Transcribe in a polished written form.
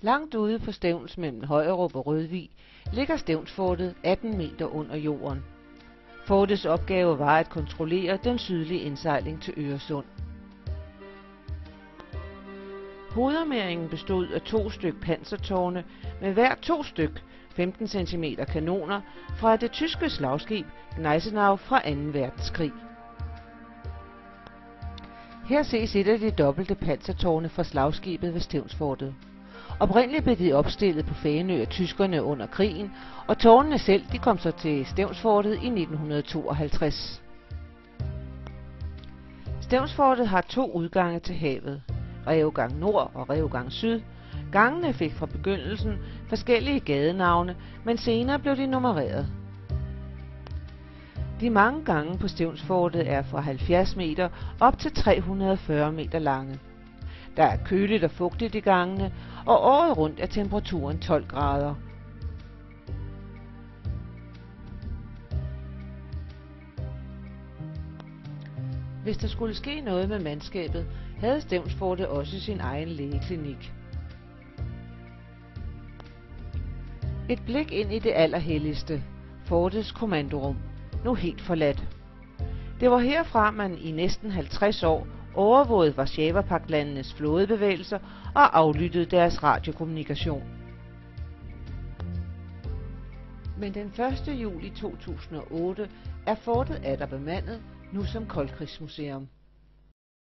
Langt ude på Stevns mellem Højerup og Rødvig ligger Stevnsfortet 18 meter under jorden. Fortets opgave var at kontrollere den sydlige indsejling til Øresund. Hovedarmeringen bestod af 2 styk pansertårne med hver 2 styk 15 cm kanoner fra det tyske slagskib Gneisenau fra 2. verdenskrig. Her ses et af de dobbelte pansertårne fra slagskibet ved Stevnsfortet. Oprindeligt blev de opstillet på Fænø af tyskerne under krigen, og tårnene selv kom så til Stevnsfortet i 1952. Stevnsfortet har 2 udgange til havet, Rævegang Nord og Rævegang Syd. Gangene fik fra begyndelsen forskellige gadenavne, men senere blev de nummereret. De mange gange på Stevnsfortet er fra 70 meter op til 340 meter lange. Der er køligt og fugtigt i gangene, og året rundt er temperaturen 12 grader. Hvis der skulle ske noget med mandskabet, havde Stevnsfortet også sin egen lægeklinik. Et blik ind i det allerhelligste, fortets kommandorum, nu helt forladt. Det var herfra, man i næsten 50 år overvågede Warszawapagtlandenes flådebevægelser og aflyttede deres radiokommunikation. Men den 1. juli 2008 er fortet atter bemandet, nu som koldkrigsmuseum.